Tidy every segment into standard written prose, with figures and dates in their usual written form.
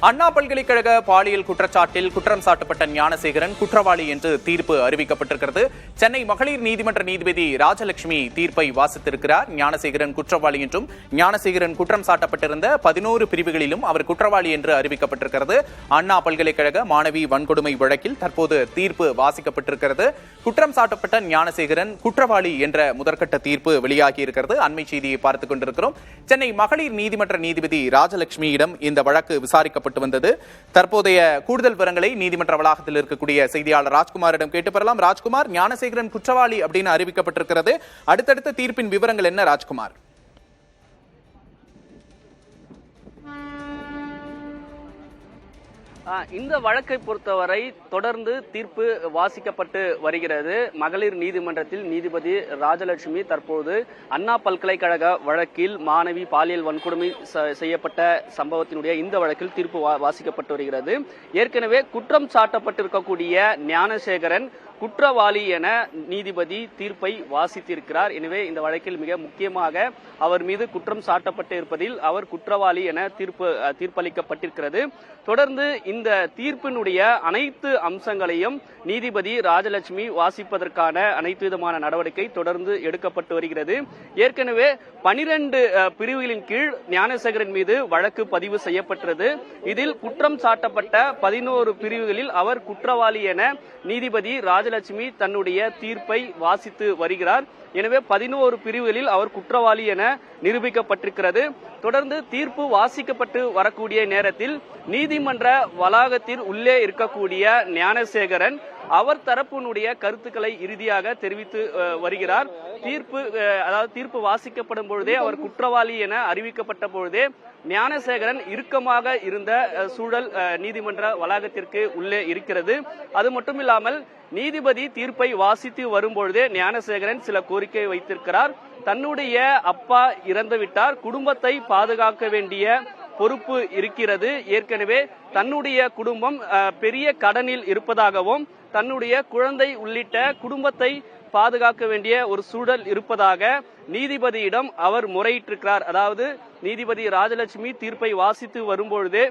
அண்ணா பல்கலைக்கழக பாலியல் குற்றச்சாட்டில் குற்றம் சாட்டப்பட்ட ஞானசேகரன் குற்றவாளி என்று தீர்ப்பு அறிவிக்கப்பட்டிருக்கிறது. சென்னை மகளிர் நீதிமன்ற நீதிபதி ராஜலட்சுமி தீர்ப்பை வாசித்திருக்கிறார். ஞானசேகரன் குற்றவாளி என்றும் ஞானசேகரன் குற்றம் சாட்டப்பட்டிருந்த 11 பிரிவுகளிலும் அவர் குற்றவாளி என்று அறிவிக்கப்பட்டிருக்கிறது. அண்ணா பல்கலைக்கழக மாணவி வன்கொடுமை வழக்கில் தற்போது தீர்ப்பு வாசிக்கப்பட்டிருக்கிறது. குற்றம் சாட்டப்பட்ட ஞானசேகரன் குற்றவாளி என்ற முதற்கட்ட தீர்ப்பு வெளியாகி இருக்கிறது. அண்மை செய்தியை பார்த்துக் கொண்டிருக்கிறோம். சென்னை மகளிர் நீதிமன்ற நீதிபதி ராஜலட்சுமியிடம் இந்த வழக்கு விசாரிக்கப்பட்டு வந்தது. தற்போதைய கூடுதல் விவரங்களை நீதிமன்ற வளாகத்தில் இருக்கக்கூடிய செய்தியாளர் ராஜ்குமாரிடம் கேட்டு பெறலாம். ராஜ்குமார், ஞானசேகரன் குற்றவாளி அப்படின்னு அறிவிக்கப்பட்டிருக்கிறது. அடுத்தடுத்த தீர்ப்பின் விவரங்கள் என்ன ராஜ்குமார்? இந்த வழக்கை பொறுத்தவரை தொடர்ந்து தீர்ப்பு வாசிக்கப்பட்டு வருகிறது. மகளிர் நீதிமன்றத்தில் நீதிபதி ராஜலட்சுமி தற்போது அண்ணா பல்கலைக்கழக வழக்கில் மாணவி பாலியல் வன்கொடுமை செய்யப்பட்ட சம்பவத்தினுடைய இந்த வழக்கில் தீர்ப்பு வாசிக்கப்பட்டு வருகிறது. ஏற்கனவே குற்றம் சாட்டப்பட்டிருக்கக்கூடிய ஞானசேகரன் குற்றவாளி என நீதிபதி தீர்ப்பை வாசித்திருக்கிறார். எனவே இந்த வழக்கில் மிக முக்கியமாக அவர் மீது குற்றம் சாட்டப்பட்டு இருப்பதில் அவர் குற்றவாளி என தீர்ப்பளிக்கப்பட்டிருக்கிறது. தொடர்ந்து இந்த தீர்ப்பினுடைய அனைத்து அம்சங்களையும் நீதிபதி ராஜலட்சுமி வாசிப்பதற்கான அனைத்து விதமான நடவடிக்கை தொடர்ந்து எடுக்கப்பட்டு வருகிறது. ஏற்கனவே 12 பிரிவுகளின் கீழ் ஞானசேகரன் மீது வழக்கு பதிவு செய்யப்பட்டது. இதில் குற்றம் சாட்டப்பட்ட 11 பிரிவுகளில் அவர் குற்றவாளி என நீதிபதி ராஜலட்சுமி தன்னுடைய தீர்ப்பை வாசித்து வருகிறார். எனவே 11 பிரிவுகளில் அவர் குற்றவாளி என நிரூபிக்கப்பட்டிருக்கிறது. தொடர்ந்து தீர்ப்பு வாசிக்கப்பட்டு வரக்கூடிய நேரத்தில் நீதிமன்ற வளாகத்தில் உள்ளே இருக்கக்கூடிய ஞானசேகரன் அவர் தரப்பினுடைய கருத்துக்களை இறுதியாக தெரிவித்து வருகிறார். தீர்ப்பு வாசிக்கப்படும் பொழுதே அவர் குற்றவாளி என அறிவிக்கப்பட்ட பொழுதே ஞானசேகரன் இறுக்கமாக இருந்த சூழல் நீதிமன்ற வளாகத்திற்கு உள்ளே இருக்கிறது. அது மட்டுமில்லாமல் நீதிபதி தீர்ப்பை வாசித்து வரும்பொழுதே ஞானசேகரன் சில கோரிக்கை வைத்திருக்கிறார். தன்னுடைய அப்பா இறந்துவிட்டார், குடும்பத்தை பாதுகாக்க வேண்டிய பொறுப்பு இருக்கிறது. ஏற்கனவே தன்னுடைய குடும்பம் பெரிய கடனில் இருப்பதாகவும் தன்னுடைய குழந்தை உள்ளிட்ட குடும்பத்தை பாதுகாக்க வேண்டிய ஒரு சூழல் இருப்பதாக நீதிபதியிடம் அவர் முறையிட்டிருக்கிறார். அதாவது நீதிபதி ராஜலட்சுமி தீர்ப்பை வாசித்து வரும்பொழுதே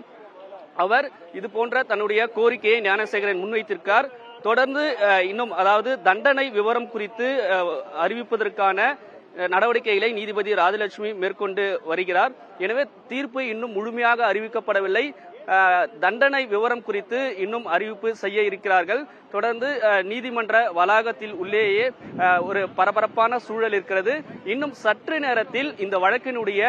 அவர் இது போன்ற தன்னுடைய கோரிக்கையை ஞானசேகரன் முன்வைத்திருக்கிறார். தொடர்ந்து இன்னும் தண்டனை விவரம் குறித்து அறிவிப்பதற்கான நடவடிக்கைகளை நீதிபதி ராஜலட்சுமி மேற்கொண்டு வருகிறார். எனவே தீர்ப்பு இன்னும் முழுமையாக அறிவிக்கப்படவில்லை. தண்டனை விவரம் குறித்து இன்னும் அறிவிப்பு செய்ய இருக்கிறார்கள். தொடர்ந்து நீதிமன்ற வளாகத்தில் உள்ளேயே ஒரு பரபரப்பான சூழல் இருக்கிறது. இன்னும் சற்று நேரத்தில் இந்த வழக்கினுடைய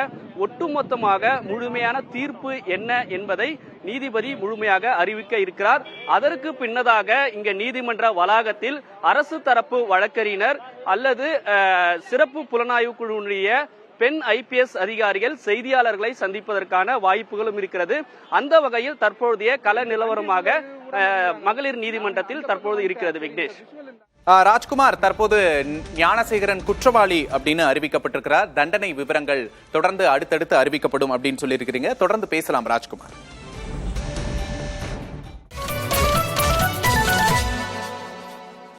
ஒட்டுமொத்தமாக முழுமையான தீர்ப்பு என்ன என்பதை நீதிபதி முழுமையாக அறிவிக்க இருக்கிறார். அதற்கு பின்னதாக இங்க நீதிமன்ற வளாகத்தில் அரசு தரப்பு வழக்கறிஞர் அல்லது சிறப்பு புலனாய்வு குழுவினுடைய பெண் IPS அதிகாரிகள் செய்தியாளர்களை சந்திப்பதற்கான வாய்ப்புகளும் இருக்கிறது. அந்த வகையில் தற்போதைய கள நிலவரமாக மகளிர் நீதிமன்றத்தில் தற்போது இருக்கிறது. விக்னேஷ். ராஜ்குமார், தற்போது ஞானசேகரன் குற்றவாளி அப்படின்னு அறிவிக்கப்பட்டிருக்கிறார். தண்டனை விவரங்கள் தொடர்ந்து அடுத்தடுத்து அறிவிக்கப்படும் அப்படின்னு சொல்லியிருக்கிறீங்க. தொடர்ந்து பேசலாம் ராஜ்குமார்.